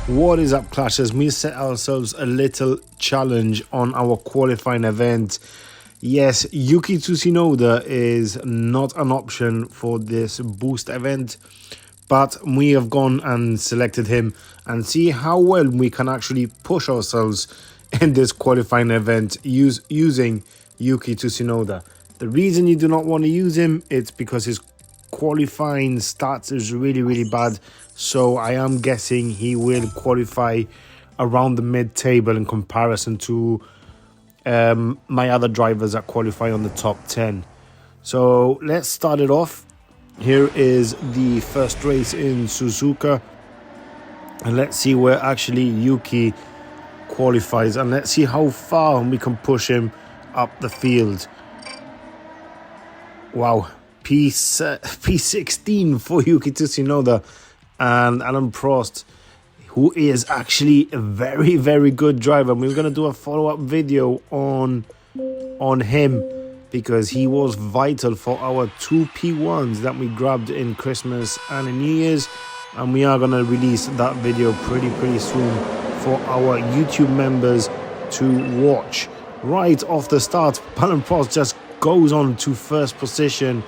What is up, Clashers? We set ourselves a little challenge on our qualifying event. Yes, Yuki Tsunoda is not an option for this boost event, but we have gone and selected him and see how well we can actually push ourselves in this qualifying event using Yuki Tsunoda. The reason you do not want to use him, it's because his qualifying stats is really bad, so I am guessing he will qualify around the mid-table in comparison to my other drivers that qualify on the top 10. So let's start it off. Here is the first race in Suzuka, and let's see where actually Yuki qualifies, and let's see how far we can push him up the field. Wow, P16 for Yuki Tsunoda, and Alain Prost, who is actually a very good driver. We're going to do a follow-up video on him because he was vital for our two P1s that we grabbed in Christmas and in New Year's, and we are going to release that video pretty soon for our YouTube members to watch. Right off the start, Alain Prost just goes on to first position,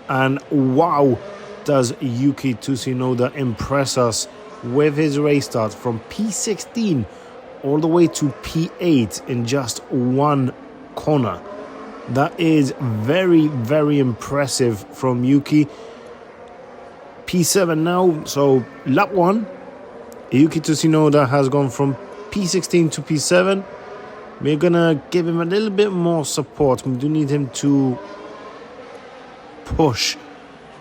and wow, does Yuki Tsunoda impress us with his race start from P16 all the way to P8 in just one corner. That is very impressive from Yuki. P7 now, so lap 1, Yuki Tsunoda has gone from P16 to P7. We're gonna give him a little bit more support. We do need him to push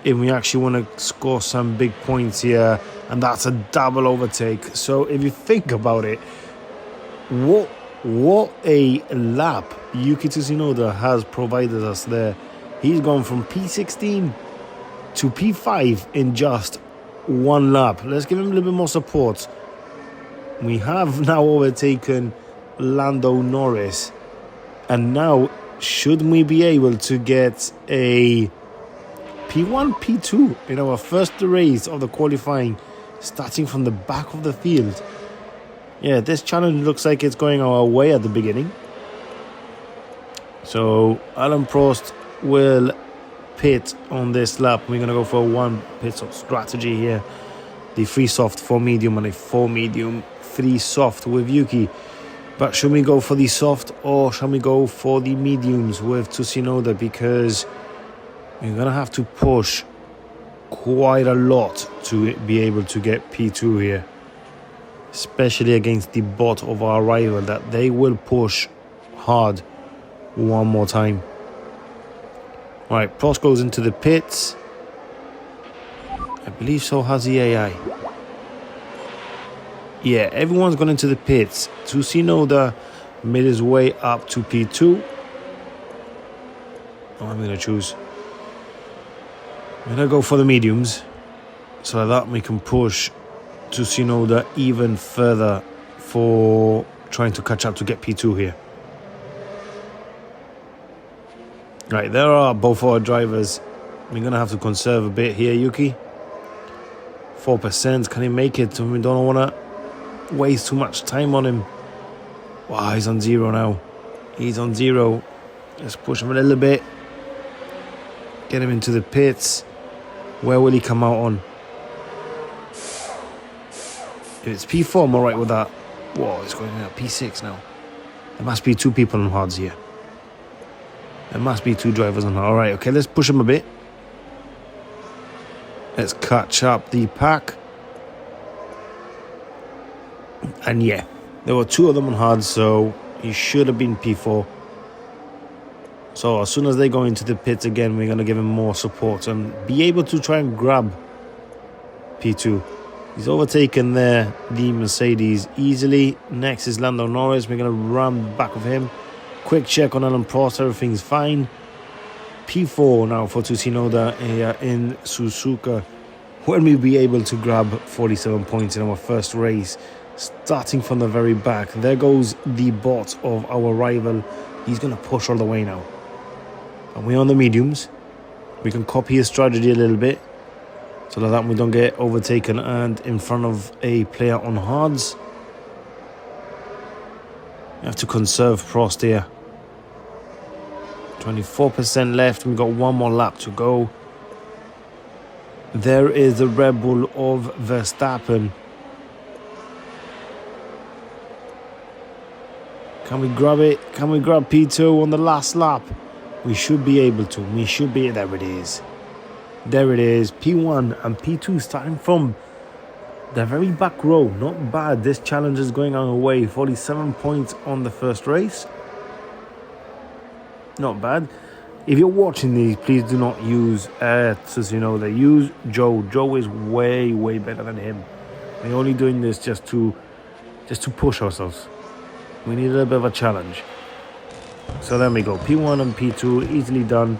if we actually want to score some big points here, and that's a double overtake. So if you think about it, what a lap Yuki Tsunoda has provided us there. He's gone from P16 to P5 in just one lap. Let's give him a little bit more support. We have now overtaken Lando Norris, and now should we be able to get a P1, P2 in our first race of the qualifying, starting from the back of the field. Yeah, this challenge looks like it's going our way at the beginning. So Alain Prost will pit on this lap. We're going to go for one pit stop strategy here. The 3 soft, 4 medium, and a 4 medium, 3 soft with Yuki. But should we go for the soft or shall we go for the mediums with Tsunoda? Because we're going to have to push quite a lot to be able to get P2 here. Especially against the bot of our rival, that they will push hard one more time. Alright, Prost goes into the pits. I believe so has the AI. Yeah, everyone's gone into the pits. Tsunoda made his way up to P2. Oh, I'm going to choose. I'm going to go for the mediums, so that we can push Tsunoda even further for trying to catch up to get P2 here. Right, there are both our drivers. We're going to have to conserve a bit here, Yuki. 4%, can he make it? We don't want to waste too much time on him. Wow, he's on 0 now. He's on 0. Let's push him a little bit. Get him into the pits. Where will he come out on? If it's P4, I'm alright with that. Whoa, it's going out P6 now. There must be 2 people on hards here. There must be 2 drivers on hard. Alright, okay, let's push him a bit. Let's catch up the pack. And yeah, there were 2 of them on hard, so he should have been P4. So as soon as they go into the pits again, we're going to give him more support and be able to try and grab P2. He's overtaken there the Mercedes easily. Next is Lando Norris. We're going to run the back of him. Quick check on Alain Prost. Everything's fine. P4 now for Tsunoda here in Suzuka. When we'll be able to grab 47 points in our first race, starting from the very back. There goes the bot of our rival. He's going to push all the way now. And we're on the mediums. We can copy his strategy a little bit. so that we don't get overtaken and in front of a player on hards. You have to conserve Prost here. 24% left. We've got one more lap to go. There is the Red Bull of Verstappen. Can we grab it? Can we grab P2 on the last lap? We should be able to. We should be. There it is. There it is. P1 and P2 starting from the very back row. Not bad. This challenge is going our way. 47 points on the first race. Not bad. If you're watching these, please do not use Tsunoda. Use Joe. Joe is way better than him. We're only doing this just to push ourselves. We need a little bit of a challenge. So there we go. P1 and P2 easily done.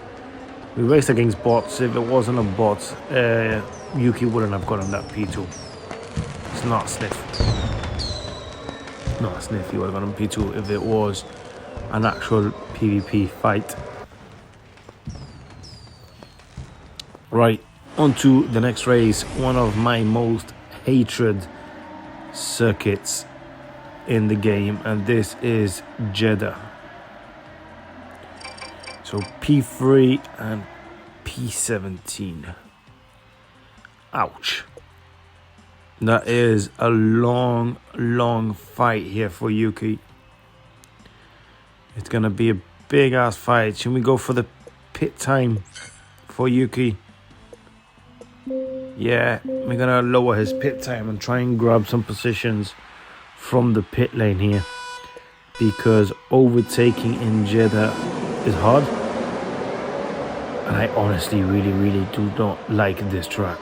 We raced against bots. If it wasn't a bot, Yuki wouldn't have gotten that P2. It's not a sniff. Not a sniff. He would have gotten P2 if it was an actual PvP fight. Right, on to the next race. One of my most hated circuits in the game, and this is Jeda. So P3 and P17. Ouch. That is a long fight here for Yuki. It's gonna be a big ass fight. Should we go for the pit time for Yuki? Yeah, we're gonna lower his pit time and try and grab some positions from the pit lane here, because overtaking in Jeddah is hard, and I honestly really do not like this track.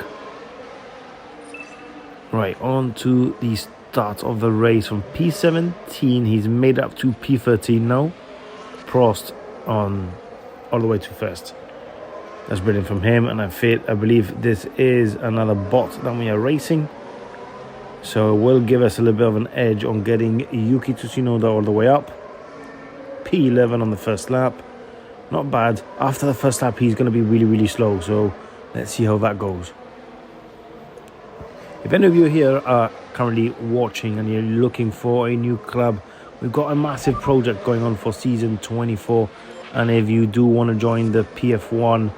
Right, on to the start of the race from P17. He's made up to P13 now. Prost on all the way to first. That's brilliant from him, and I believe this is another bot that we are racing, so it will give us a little bit of an edge on getting Yuki Tsunoda all the way up. P11 on the first lap. Not bad. After the first lap, he's going to be really slow, so let's see how that goes. If any of you here are currently watching and you're looking for a new club, we've got a massive project going on for season 24, and if you do want to join the PF1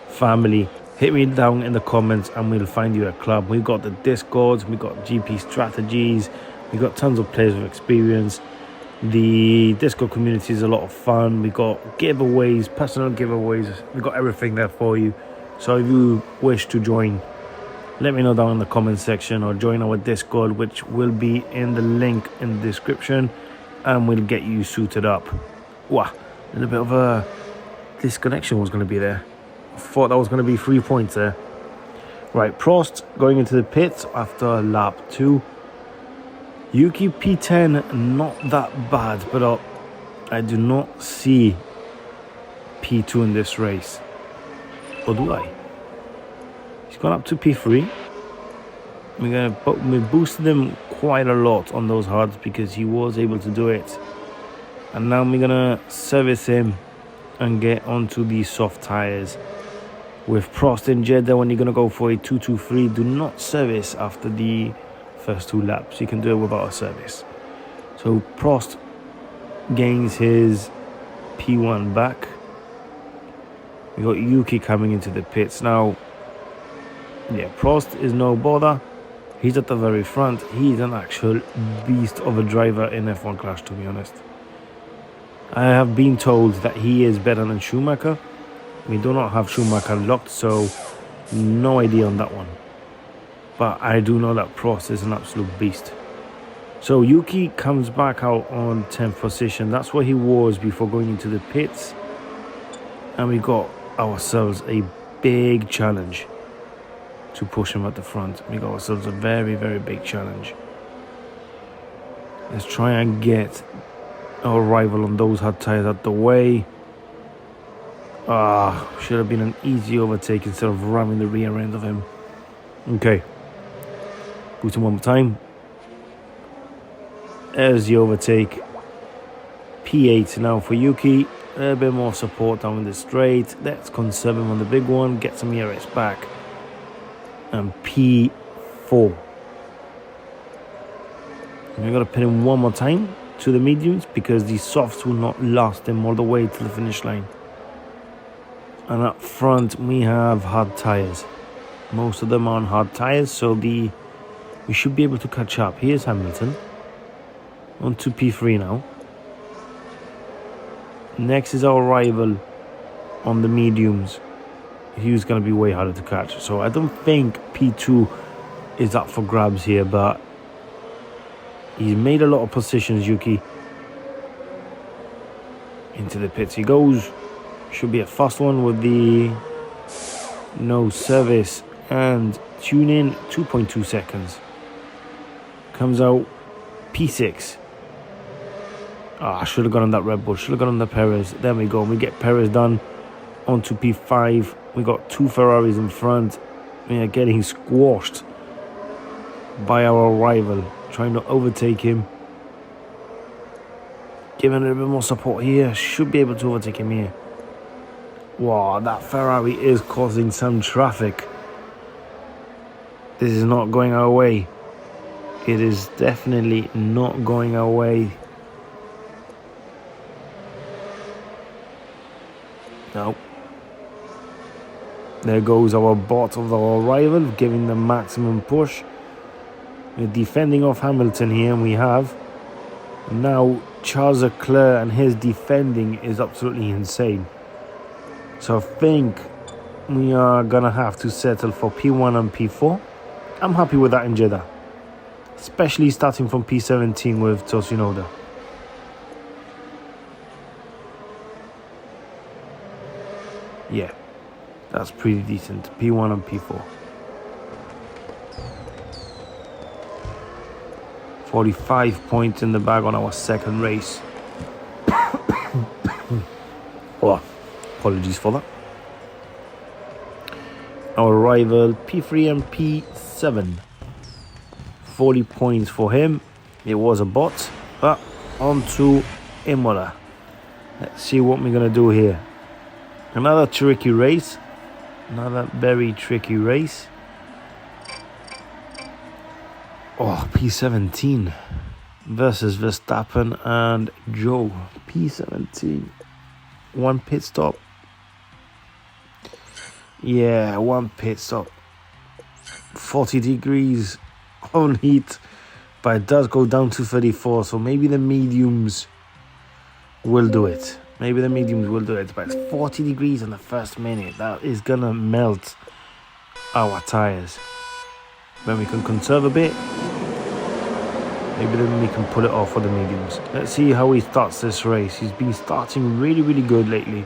family, hit me down in the comments and we'll find you a club. We've got the Discords, we've got GP strategies, we've got tons of players with experience. The Discord community is a lot of fun. We've got giveaways, personal giveaways, we've got everything there for you. So if you wish to join, let me know down in the comment section, or join our Discord, which will be in the link in the description, and we'll get you suited up. Wow, a little bit of a disconnection was going to be there. I thought that was going to be 3 points there. Right, Prost going into the pits after lap 2. Yuki P10, not that bad, but I do not see P2 in this race. Or do I? He's gone up to P3. We boosted him quite a lot on those hards because he was able to do it. And now we're gonna service him and get onto these soft tires. With Prost and Jeda, when you're gonna go for a 2-2-3, do not service after the first 2 laps. You can do it without a service. So Prost gains his P1 back. We got Yuki coming into the pits now. Yeah, Prost is no bother. He's at the very front. He's an actual beast of a driver in F1 Clash, to be honest. I have been told that he is better than Schumacher. We do not have Schumacher locked, so no idea on that one. But I do know that Prost is an absolute beast. So Yuki comes back out on 10th position. That's where he was before going into the pits. And we got ourselves a big challenge to push him at the front. We got ourselves a very big challenge. Let's try and get our rival on those hard tires out the way. Should have been an easy overtake instead of ramming the rear end of him. Okay. Boost him one more time. There's the overtake. P8 now for Yuki. A little bit more support down the straight. Let's conserve him on the big one. Get some ERS back. and P4. We're going to put him one more time to the mediums because the softs will not last him all the way to the finish line. And up front we have hard tires. Most of them are on hard tires, so we should be able to catch up. Here's Hamilton on to P3 now. Next is our rival on the mediums. He's going to be way harder to catch, so I don't think P2 is up for grabs here, but he's made a lot of positions. Yuki into the pits he goes. Should be a fast one with the no service and tune in. 2.2 seconds. Comes out P6. I should have gone on that Red Bull. Should have gone on the Perez. There we go. We get Perez done. Onto P5. We got two Ferraris in front. We are getting squashed by our rival, trying to overtake him. Giving it a bit more support here. Should be able to overtake him here. Wow, that Ferrari is causing some traffic. This is not going our way. It is definitely not going our way. No. There goes our bot of our rival, giving the maximum push. We're defending off Hamilton here, and we have now Charles Leclerc, and his defending is absolutely insane. So I think we are gonna have to settle for P1 and P4. I'm happy with that in Jeda, especially starting from P17 with Tsunoda. Yeah, that's pretty decent. P1 and P4. 45 points in the bag on our second race. Oh, apologies for that. Our rival P3 and P7. 40 points for him. It was a bot. But on to Imola. Let's see what we're going to do here. Another tricky race. Another very tricky race. Oh, P17 versus Verstappen and Joe. P17. One pit stop. Yeah, one pit stop. 40 degrees on heat. But it does go down to 34. So maybe the mediums will do it. Maybe the mediums will do it. But it's 40 degrees in the first minute. That is going to melt our tires. Then we can conserve a bit. Maybe then we can pull it off for the mediums. Let's see how he starts this race. He's been starting really, really good lately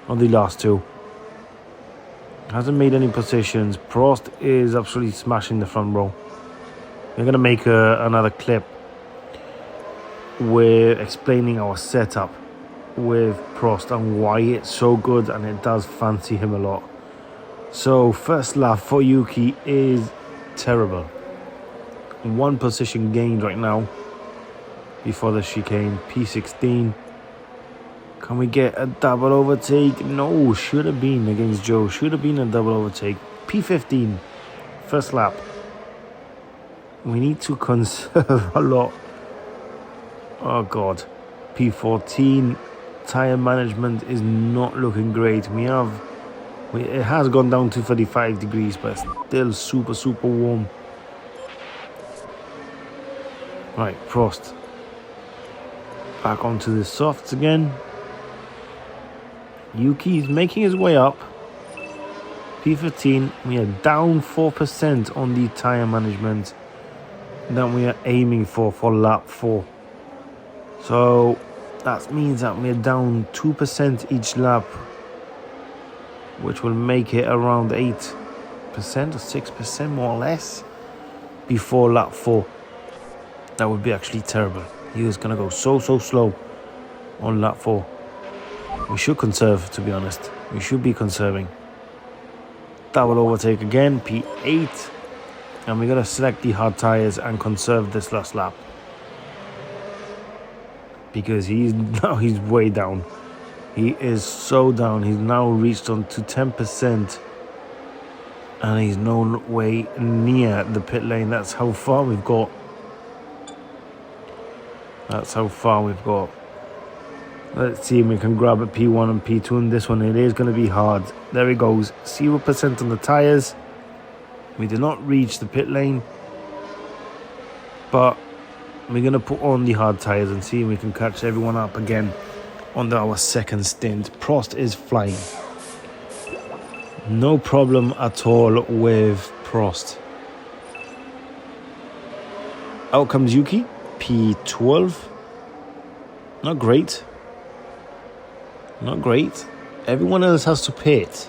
on the last two. Hasn't made any positions. Prost is absolutely smashing the front row. We're going to make another clip. We're explaining our setup with Prost and why it's so good, and it does fancy him a lot. So first lap for Yuki is terrible. One position gained right now before the chicane. P16. Can we get a double overtake? No, should have been against Joe. Should have been a double overtake. P15. First lap. We need to conserve a lot. Oh God. P14. Tire management is not looking great. It has gone down to 35 degrees, but still super, super warm. Right, Prost. Back onto the softs again. Yuki is making his way up. P15. We are down 4% on the tire management that we are aiming for lap 4. So that means that we're down 2% each lap, which will make it around 8% or 6% more or less before lap 4. That would be actually terrible. He was going to go so slow on lap 4. We should conserve, to be honest. We should be conserving. Double overtake again, P8. And we're going to select the hard tires and conserve this last lap. Because he's way down. He is so down. He's now reached on to 10%. And he's no way near the pit lane. That's how far we've got. That's how far we've got. Let's see if we can grab a P1 and P2 in this one. It is going to be hard. There he goes. 0% on the tyres. We did not reach the pit lane. But we're going to put on the hard tyres and see if we can catch everyone up again on our second stint. Prost is flying. No problem at all with Prost. Out comes Yuki, P12. Not great. Not great. Everyone else has to pit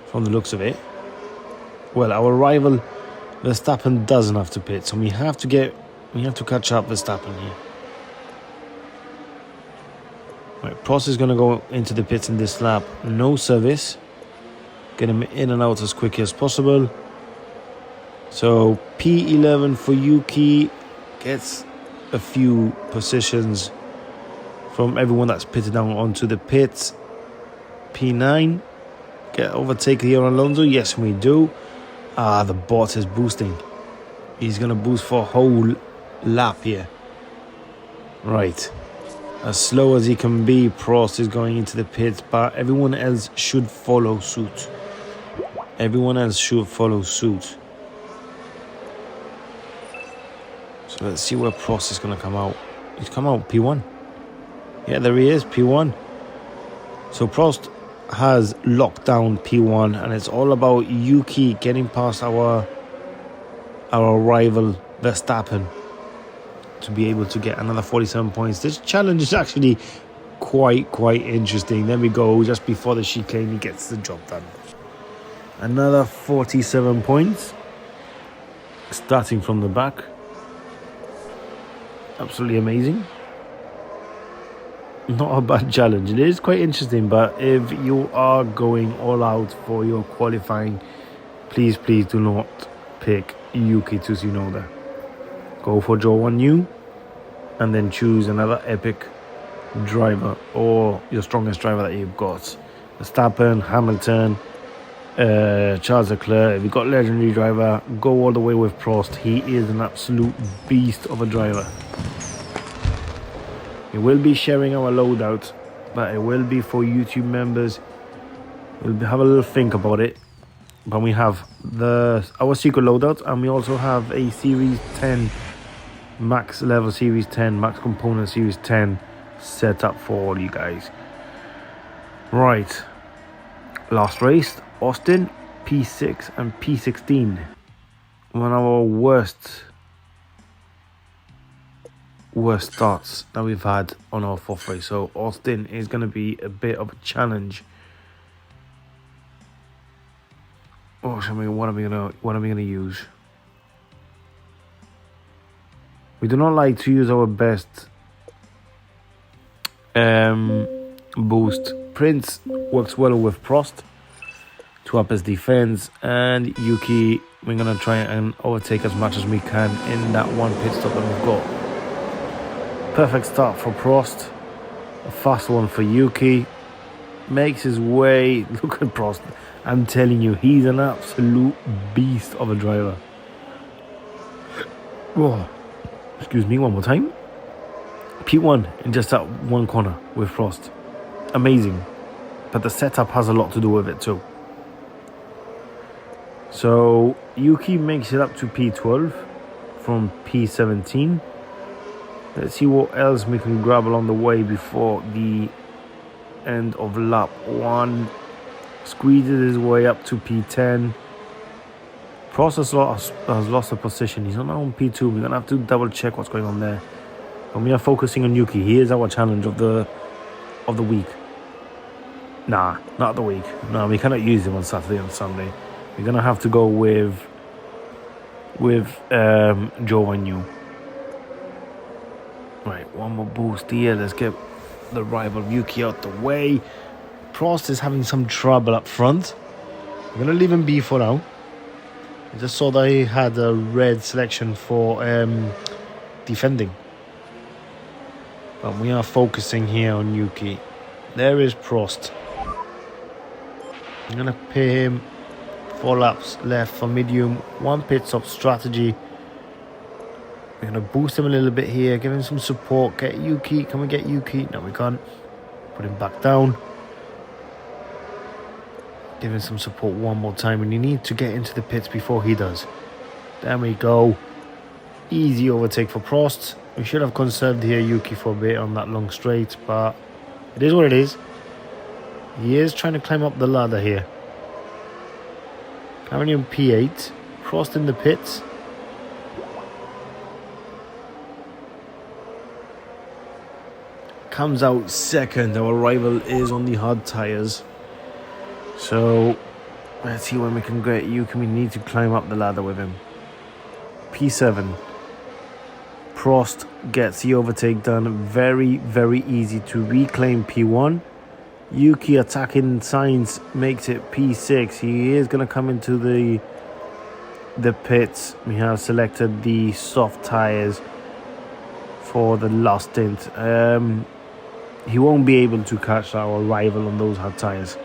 from the looks of it. Well, our rival Verstappen doesn't have to pit, so we have to catch up Verstappen here. Right, Prost is going to go into the pits in this lap. No service. Get him in and out as quickly as possible. So P11 for Yuki gets a few positions from everyone that's pitted down onto the pits. P9 get overtake here on Alonso. Yes, we do. The bot is boosting. He's gonna boost for a whole lap here. Right, as slow as he can be, Prost is going into the pits, but everyone else should follow suit. Everyone else should follow suit. So let's see where Prost is going to come out. He's come out P1. Yeah, there he is, P1. So Prost has locked down P1, and it's all about Yuki getting past our rival Verstappen to be able to get another 47 points. This challenge is actually quite interesting. There we go, just before the chicane, he gets the job done. Another 47 points, starting from the back. Absolutely amazing. Not a bad challenge. It is quite interesting, but if you are going all out for your qualifying, please do not pick Yuki Tsunoda. Go for Joe New, and then choose another epic driver or your strongest driver that you've got. Verstappen, Hamilton, Charles Leclerc. If you've got legendary driver, go all the way with Prost. He is an absolute beast of a driver. We will be sharing our loadout, but it will be for YouTube members. We'll have a little think about it. But we have our secret loadout, and we also have a Series 10 max level Series 10 max component Series 10 set up for all you guys. Right, last race, Austin, P6 and P16. One of our worst starts that we've had on our fourth race. So Austin is going to be a bit of a challenge. What are we gonna use? We do not like to use our best boost. Prince works well with Prost to up his defense, and Yuki, we're gonna try and overtake as much as we can in that one pit stop that we've got. Perfect start for Prost, a fast one for Yuki. Makes his way. Look at Prost. I'm telling you, he's an absolute beast of a driver. Whoa. Excuse me, one more time. P1 in just that one corner with Prost. Amazing. But the setup has a lot to do with it too. So Yuki makes it up to P12 from P17. Let's see what else we can grab along the way before the end of lap 1. Squeezes his way up to P10. Prost has lost a position. He's not on P2. We're gonna have to double check what's going on there. But we are focusing on Yuki. He is our challenge of the week. Nah, not the week. No, we cannot use him on Saturday and Sunday. We're gonna have to go with Joe New. Right, one more boost here. Let's get the rival Yuki out the way. Prost is having some trouble up front. I'm going to leave him be for now. I just saw that he had a red selection for defending. But we are focusing here on Yuki. There is Prost. I'm going to pay him 4 laps left for medium, 1 pit stop strategy. We're going to boost him a little bit here, give him some support, get Yuki. Can we get Yuki? No, we can't. Put him back down. Give him some support one more time, and you need to get into the pits before he does. There we go. Easy overtake for Prost. We should have conserved here Yuki for a bit on that long straight, but it is what it is. He is trying to climb up the ladder here. Currently on P8. Prost in the pits. Comes out second. Our rival is on the hard tyres. So let's see when we can get Yuki. We need to climb up the ladder with him. P7. Prost gets the overtake done. Very, very easy to reclaim P1. Yuki attacking Sainz makes it P6. He is going to come into the pits. We have selected the soft tyres for the last stint. He won't be able to catch our rival on those hard tyres.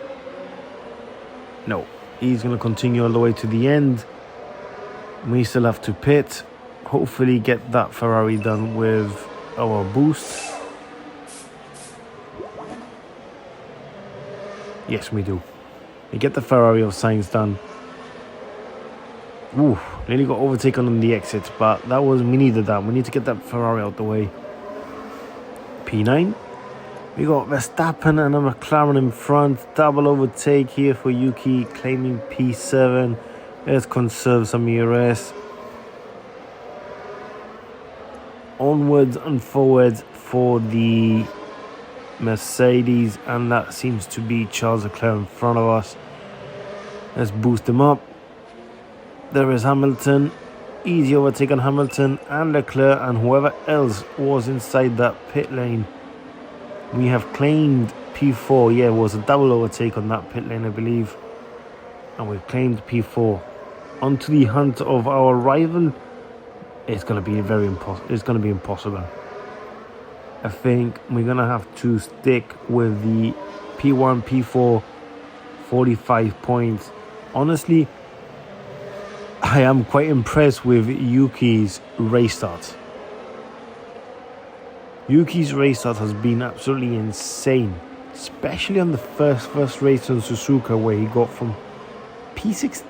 No, he's going to continue all the way to the end. We still have to pit. Hopefully get that Ferrari done with our boost. Yes, we do. We get the Ferrari of Sainz done. Ooh, nearly got overtaken on the exit, but we needed that. We need to get that Ferrari out the way. P9. We got Verstappen and a McLaren in front. Double overtake here for Yuki, claiming P7. Let's conserve some ERS. Onwards and forwards for the Mercedes, and that seems to be Charles Leclerc in front of us. Let's boost him up. There is Hamilton. Easy overtake on Hamilton and Leclerc and whoever else was inside that pit lane. We have claimed P4. Yeah, it was a double overtake on that pit lane, I believe. And we've claimed P4. Onto the hunt of our rival. It's going to be impossible. I think we're going to have to stick with the P1, P4, 45 points. Honestly, I am quite impressed with Yuki's race start. Yuki's race start has been absolutely insane. Especially on the first race on Suzuka, where he got from P16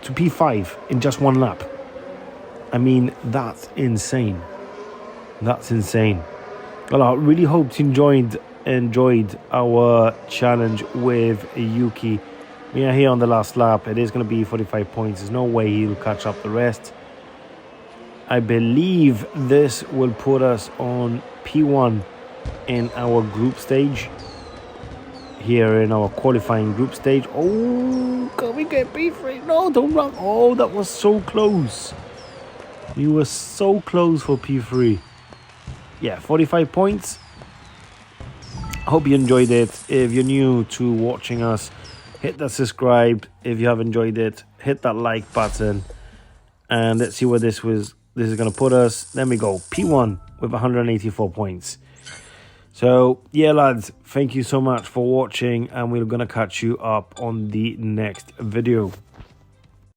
to P5 in just 1 lap. I mean, that's insane. That's insane. Well, I really hope you enjoyed our challenge with Yuki. We are here on the last lap. It is going to be 45 points. There's no way he'll catch up the rest. I believe this will put us on P1 in our group stage. Here in our qualifying group stage. Oh, can we get P3? No, don't run. Oh, that was so close. We were so close for P3. Yeah, 45 points. Hope you enjoyed it. If you're new to watching us, hit that subscribe. If you have enjoyed it, hit that like button. And let's see where this is going to put us. Then we go P1 with 184 points. So, yeah, lads, thank you so much for watching, and we're going to catch you up on the next video.